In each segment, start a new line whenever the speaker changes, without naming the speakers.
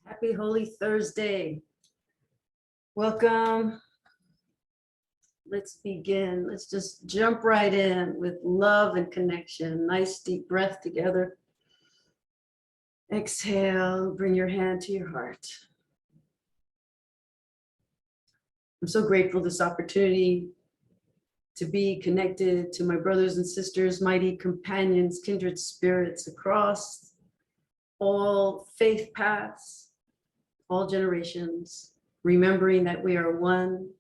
Happy Holy Thursday. Welcome. Let's begin. Let's just jump right in with love and connection. Nice deep breath together. Exhale, bring your hand to your heart. I'm so grateful for this opportunity to be connected to my brothers and sisters, mighty companions, kindred spirits across all faith paths, all generations, remembering that we are one,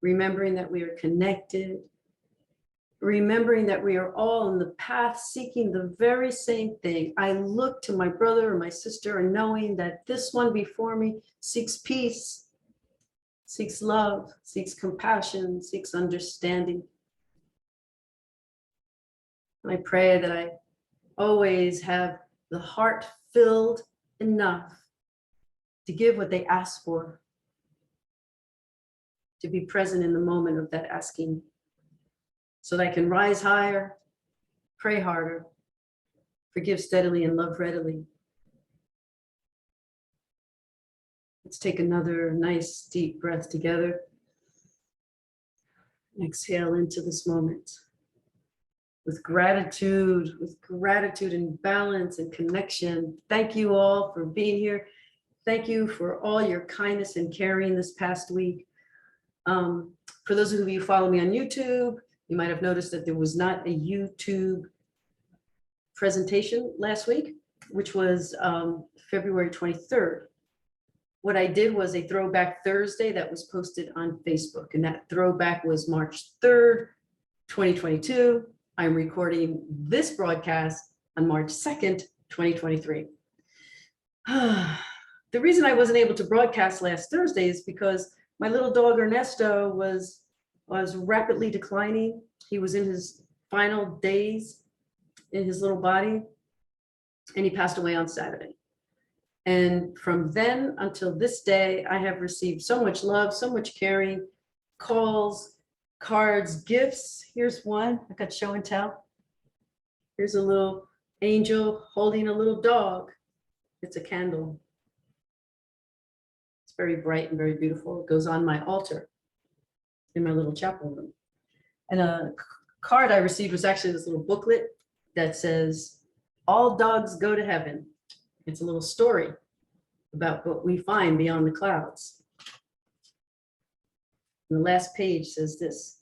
remembering that we are connected, remembering that we are all in the path seeking the very same thing. I look to my brother or my sister and knowing that this one before me seeks peace, seeks love, seeks compassion, seeks understanding. And I pray that I always have the heart filled enough to give what they ask for, to be present in the moment of that asking, so that I can rise higher, pray harder, forgive steadily, and love readily. Let's take another nice deep breath together. Exhale into this moment with gratitude and balance and connection. Thank you all for being here. Thank you for all your kindness and caring this past week. For those of you who follow me on YouTube, you might have noticed that there was not a YouTube presentation last week, which was February 23rd. What I did was a throwback Thursday that was posted on Facebook, and that throwback was March 3rd, 2022. I'm recording this broadcast on March 2nd, 2023. The reason I wasn't able to broadcast last Thursday is because my little dog Ernesto was rapidly declining. He was in his final days in his little body, and he passed away on Saturday. And from then until this day, I have received so much love, so much caring, calls, cards, gifts. Here's one, I got show and tell. Here's a little angel holding a little dog. It's a candle. It's very bright and very beautiful. It goes on my altar in my little chapel room. And a card I received was actually this little booklet that says, "All dogs go to heaven." It's a little story about what we find beyond the clouds. And the last page says this: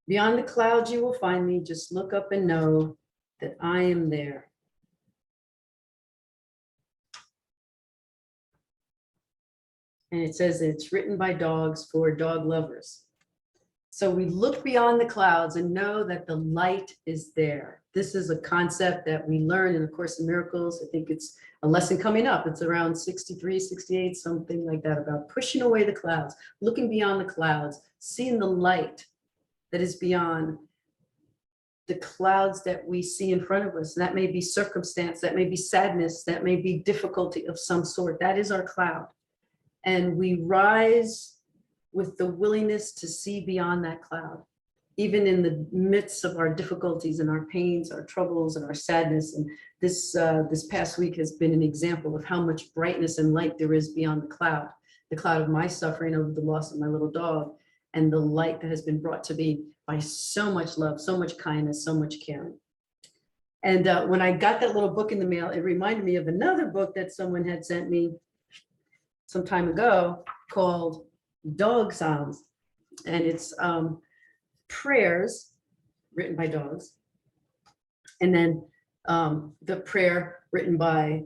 "Beyond the clouds you will find me, just look up and know that I am there." And it says it's written by dogs for dog lovers. So we look beyond the clouds and know that the light is there. This is a concept that we learn in the Course in Miracles. I think it's a lesson coming up. It's around 63, 68, something like that, about pushing away the clouds, looking beyond the clouds, seeing the light that is beyond the clouds that we see in front of us. And that may be circumstance, that may be sadness, that may be difficulty of some sort. That is our cloud. And we rise with the willingness to see beyond that cloud, even in the midst of our difficulties and our pains, our troubles and our sadness. And this past week has been an example of how much brightness and light there is beyond the cloud of my suffering over the loss of my little dog, and the light that has been brought to me by so much love, so much kindness, so much caring. And when I got that little book in the mail, it reminded me of another book that someone had sent me some time ago called Dog Sounds. And it's prayers written by dogs. And then the prayer written by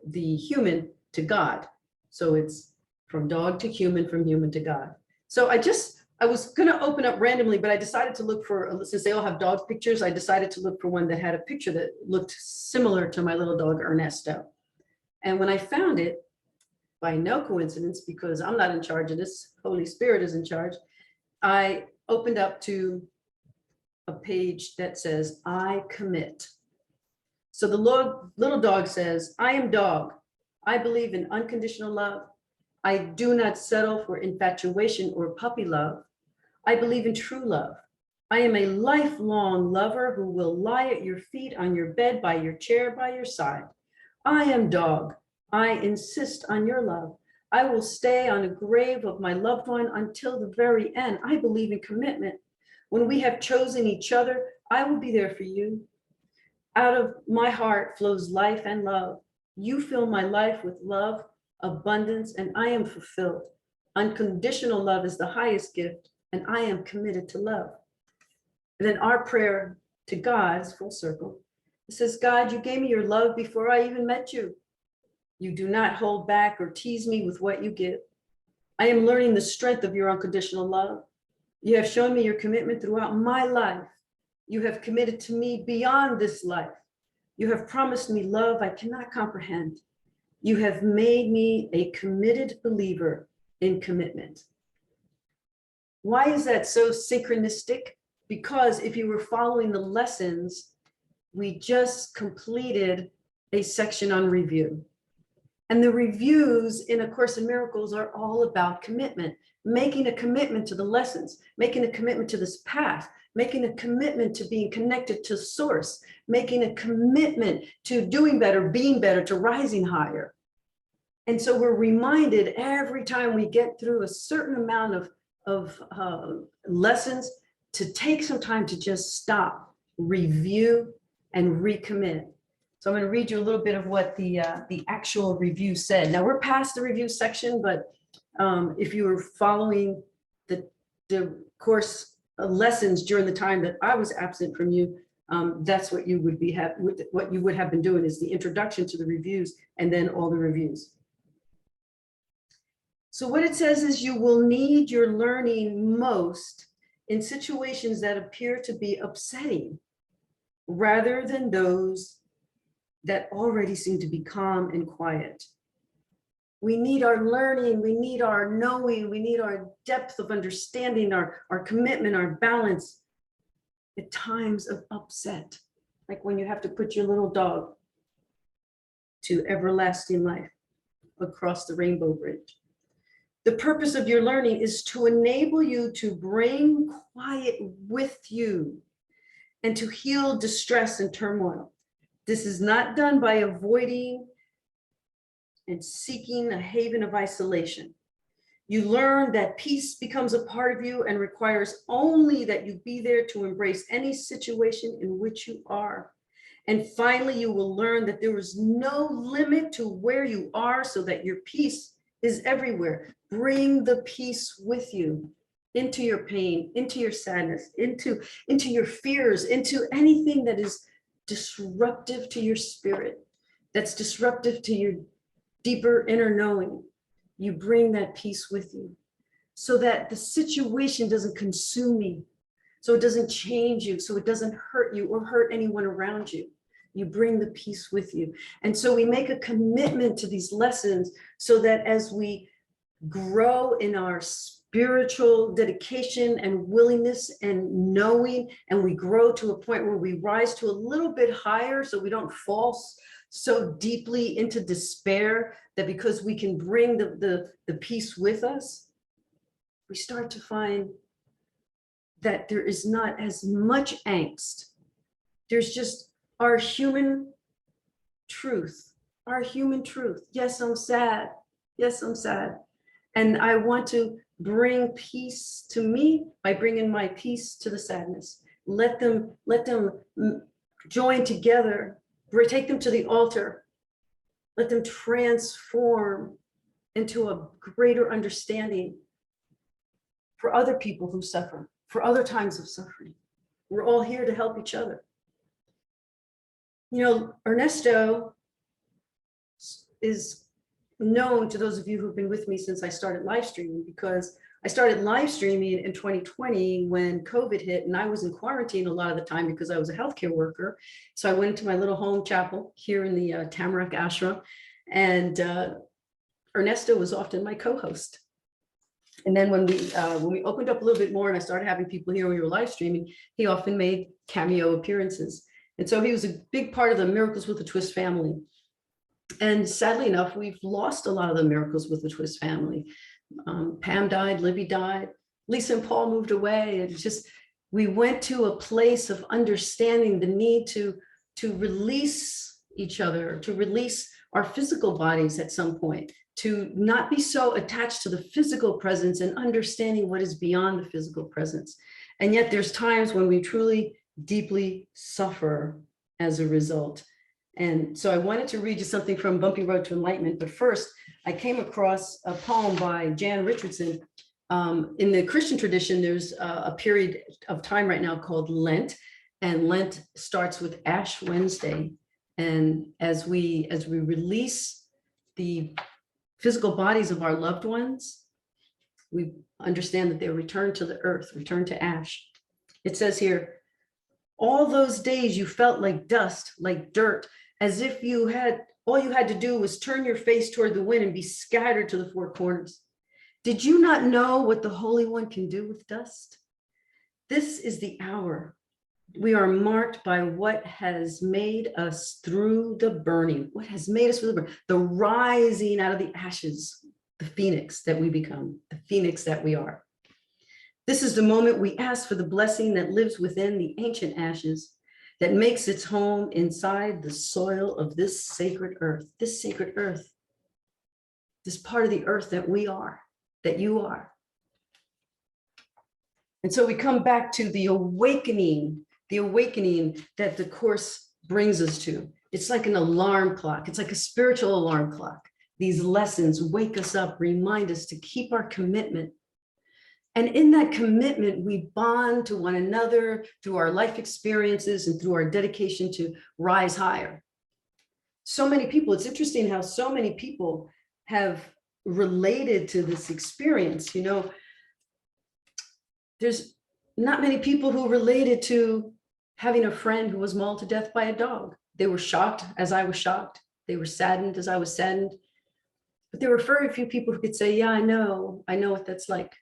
the human to God. So it's from dog to human, from human to God. So I was going to open up randomly, but I decided to look for, since they all have dog pictures, I decided to look for one that had a picture that looked similar to my little dog Ernesto. And when I found it, by no coincidence, because I'm not in charge of this, Holy Spirit is in charge, I opened up to a page that says, "I commit." So the little dog says, "I am dog. I believe in unconditional love. I do not settle for infatuation or puppy love. I believe in true love. I am a lifelong lover who will lie at your feet, on your bed, by your chair, by your side. I am dog. I insist on your love. I will stay on a grave of my loved one until the very end. I believe in commitment. When we have chosen each other, I will be there for you. Out of my heart flows life and love. You fill my life with love, abundance, and I am fulfilled. Unconditional love is the highest gift, and I am committed to love. And then our prayer to God is full circle. It says, God, you gave me your love before I even met you. You do not hold back or tease me with what you give. I am learning the strength of your unconditional love. You have shown me your commitment throughout my life. You have committed to me beyond this life. You have promised me love I cannot comprehend. You have made me a committed believer in commitment. Why is that so synchronistic? Because if you were following the lessons, we just completed a section on review. And the reviews in A Course in Miracles are all about commitment, making a commitment to the lessons, making a commitment to this path, making a commitment to being connected to source, making a commitment to doing better, being better, to rising higher. And so we're reminded every time we get through a certain amount of lessons to take some time to just stop, review, and recommit. So I'm going to read you a little bit of what the actual review said. Now we're past the review section, but if you were following the course lessons during the time that I was absent from you, that's what you would be what you would have been doing is the introduction to the reviews and then all the reviews. So what it says is you will need your learning most in situations that appear to be upsetting rather than those that already seem to be calm and quiet. We need our learning, we need our knowing, we need our depth of understanding, our commitment, our balance at times of upset, like when you have to put your little dog to everlasting life across the rainbow bridge. The purpose of your learning is to enable you to bring quiet with you and to heal distress and turmoil. This is not done by avoiding and seeking a haven of isolation. You learn that peace becomes a part of you and requires only that you be there to embrace any situation in which you are. And finally, you will learn that there is no limit to where you are so that your peace is everywhere. Bring the peace with you into your pain, into your sadness, into your fears, into anything that is disruptive to your spirit, that's disruptive to your deeper inner knowing. You bring that peace with you so that the situation doesn't consume you, so it doesn't change you, so it doesn't hurt you or hurt anyone around you. You bring the peace with you. And so we make a commitment to these lessons so that as we grow in our spiritual dedication and willingness and knowing, and we grow to a point where we rise to a little bit higher so we don't fall so deeply into despair, that because we can bring the peace with us, we start to find that there is not as much angst. There's just our human truth, our human truth. Yes, I'm sad. Yes, I'm sad. And I want to bring peace to me by bringing my peace to the sadness. Let them join together, take them to the altar. Let them transform into a greater understanding for other people who suffer, for other times of suffering. We're all here to help each other. You know, Ernesto is known to those of you who've been with me since I started live streaming, because I started live streaming in 2020 when COVID hit, and I was in quarantine a lot of the time because I was a healthcare worker. So I went into my little home chapel here in the Tamarack Ashram, and Ernesto was often my co-host. And then when we opened up a little bit more and I started having people here when we were live streaming, he often made cameo appearances. And so he was a big part of the Miracles with a Twist family. And sadly enough, we've lost a lot of the Miracles with the Twist family. Pam died, Libby died, Lisa and Paul moved away. It's just, we went to a place of understanding the need to release each other, to release our physical bodies at some point, to not be so attached to the physical presence and understanding what is beyond the physical presence. And yet there's times when we truly deeply suffer as a result. And so I wanted to read you something from Bumpy Road to Enlightenment, but first I came across a poem by Jan Richardson. In the Christian tradition, there's a period of time right now called Lent, and Lent starts with Ash Wednesday. And as we release the physical bodies of our loved ones, we understand that they're returned to the earth, returned to ash. It says here, all those days you felt like dust, like dirt, as if all you had to do was turn your face toward the wind and be scattered to the four corners. Did you not know what the Holy One can do with dust? This is the hour. We are marked by what has made us through the burning, what has made us through the burning, the rising out of the ashes, the phoenix that we become, the phoenix that we are. This is the moment we ask for the blessing that lives within the ancient ashes, that makes its home inside the soil of this sacred earth, this part of the earth that we are, that you are. And so we come back to the awakening that the Course brings us to. It's like an alarm clock. It's like a spiritual alarm clock. These lessons wake us up, remind us to keep our commitment. And in that commitment, we bond to one another through our life experiences and through our dedication to rise higher. So many people, it's interesting how so many people have related to this experience. You know, there's not many people who related to having a friend who was mauled to death by a dog. They were shocked as I was shocked. They were saddened as I was saddened. But there were very few people who could say, yeah, I know what that's like.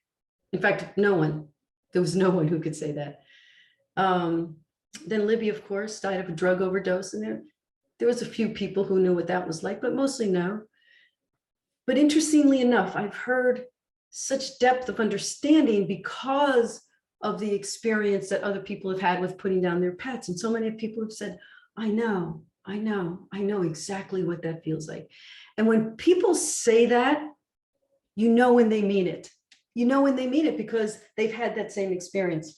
In fact, there was no one who could say that. Then Libby, of course, died of a drug overdose. And there was a few people who knew what that was like, but mostly no. But interestingly enough, I've heard such depth of understanding because of the experience that other people have had with putting down their pets. And so many people have said, I know exactly what that feels like. And when people say that, you know when they mean it. You know when they mean it because they've had that same experience.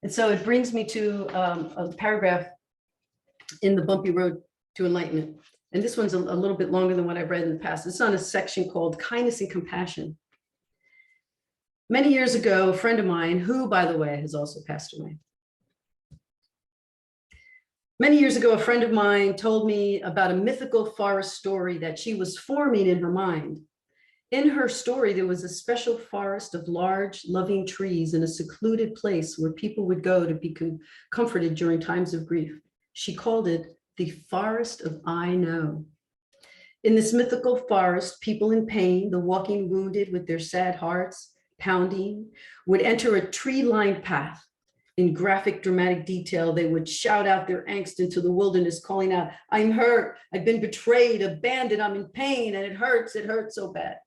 And so it brings me to a paragraph in the Bumpy Road to Enlightenment. And this one's a little bit longer than what I've read in the past. It's on a section called Kindness and Compassion. Many years ago, a friend of mine, who, by the way, has also passed away. Many years ago, a friend of mine told me about a mythical forest story that she was forming in her mind. In her story, there was a special forest of large, loving trees in a secluded place where people would go to be comforted during times of grief. She called it the Forest of I Know. In this mythical forest, people in pain, the walking wounded with their sad hearts pounding, would enter a tree-lined path. In graphic, dramatic detail, they would shout out their angst into the wilderness, calling out, I'm hurt, I've been betrayed, abandoned, I'm in pain, and it hurts so bad.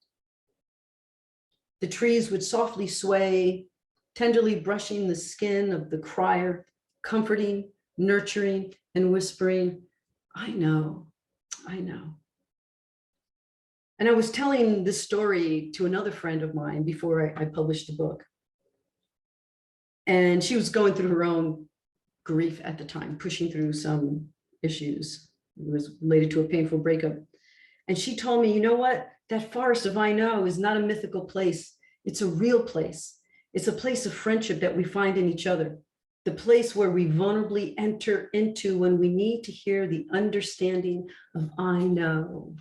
The trees would softly sway, tenderly brushing the skin of the crier, comforting, nurturing, and whispering, I know. And I was telling this story to another friend of mine before I published the book. And she was going through her own grief at the time, pushing through some issues. It was related to a painful breakup. And she told me, you know what? That forest of I Know is not a mythical place. It's a real place. It's a place of friendship that we find in each other. The place where we vulnerably enter into when we need to hear the understanding of I know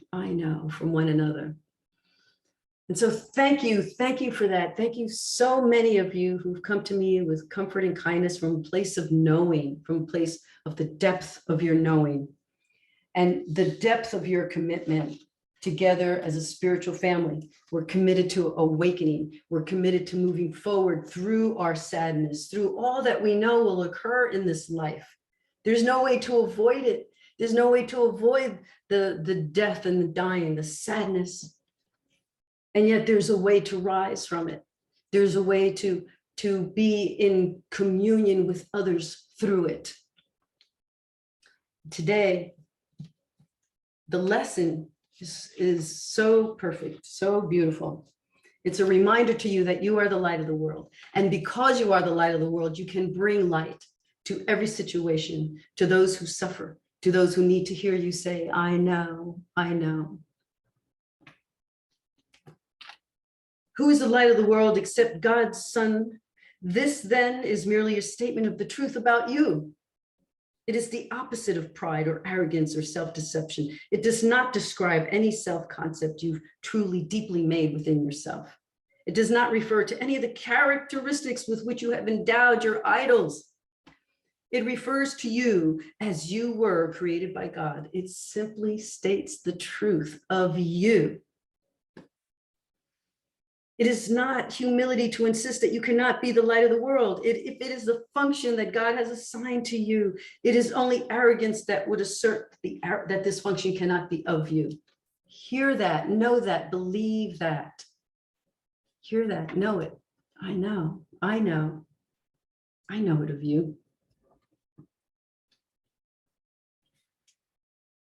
from one another. And so thank you for that. Thank you so many of you who've come to me with comfort and kindness from a place of knowing, from a place of the depth of your knowing and the depth of your commitment together as a spiritual family. We're committed to awakening. We're committed to moving forward through our sadness, through all that we know will occur in this life. There's no way to avoid it. There's no way to avoid the death and the dying, the sadness. And yet there's a way to rise from it. There's a way to be in communion with others through it. Today, The lesson is so perfect, so beautiful. It's a reminder to you that you are the light of the world. And because you are the light of the world, you can bring light to every situation, to those who suffer, to those who need to hear you say, I know, I know. Who is the light of the world except God's Son? This then is merely a statement of the truth about you. It is the opposite of pride or arrogance or self-deception. It does not describe any self-concept you've truly deeply made within yourself. It does not refer to any of the characteristics with which you have endowed your idols. It refers to you as you were created by God. It simply states the truth of you. It is not humility to insist that you cannot be the light of the world. If it is the function that God has assigned to you, it is only arrogance that would assert that this function cannot be of you. Hear that, know that, believe that. Hear that, know it. I know, I know. I know it of you.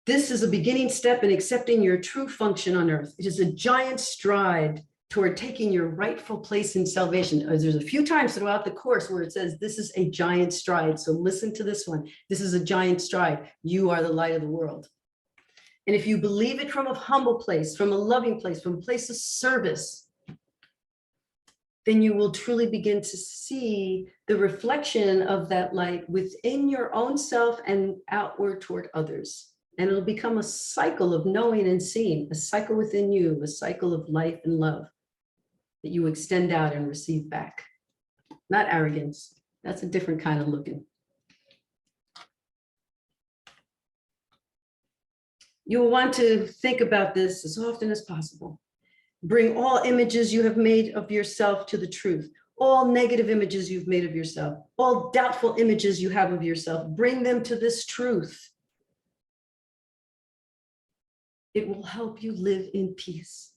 This is a beginning step in accepting your true function on earth. It is a giant stride toward taking your rightful place in salvation. There's a few times throughout the course where it says this is a giant stride. So listen to this one. This is a giant stride. You are the light of the world. And if you believe it from a humble place, from a loving place, from a place of service, then you will truly begin to see the reflection of that light within your own self and outward toward others. And it'll become a cycle of knowing and seeing, a cycle within you, a cycle of life and love that you extend out and receive back. Not arrogance. That's a different kind of looking. You will want to think about this as often as possible. Bring all images you have made of yourself to the truth. All negative images you've made of yourself. All doubtful images you have of yourself. Bring them to this truth. It will help you live in peace.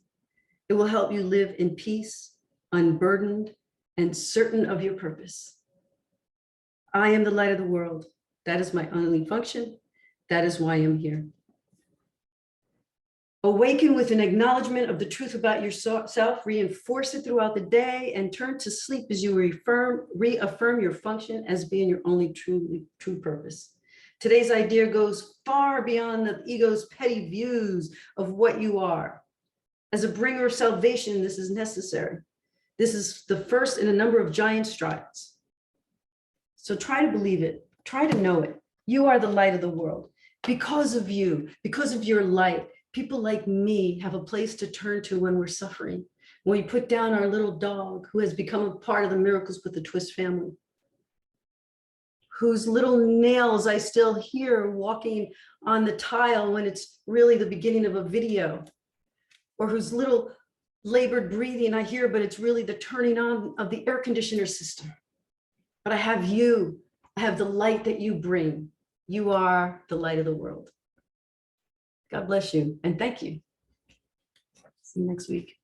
It will help you live in peace, unburdened, and certain of your purpose. I am the light of the world. That is my only function. That is why I'm here. Awaken with an acknowledgement of the truth about yourself, reinforce it throughout the day, and turn to sleep as you reaffirm your function as being your only true purpose. Today's idea goes far beyond the ego's petty views of what you are. As a bringer of salvation, this is necessary. This is the first in a number of giant strides. So try to believe it. Try to know it. You are the light of the world. Because of you, because of your light, people like me have a place to turn to when we're suffering. When we put down our little dog who has become a part of the Miracles with the Twist family, whose little nails I still hear walking on the tile when it's really the beginning of a video, or whose little labored breathing I hear, but it's really the turning on of the air conditioner system. But I have you. I have the light that you bring. You are the light of the world. God bless you and thank you. See you next week.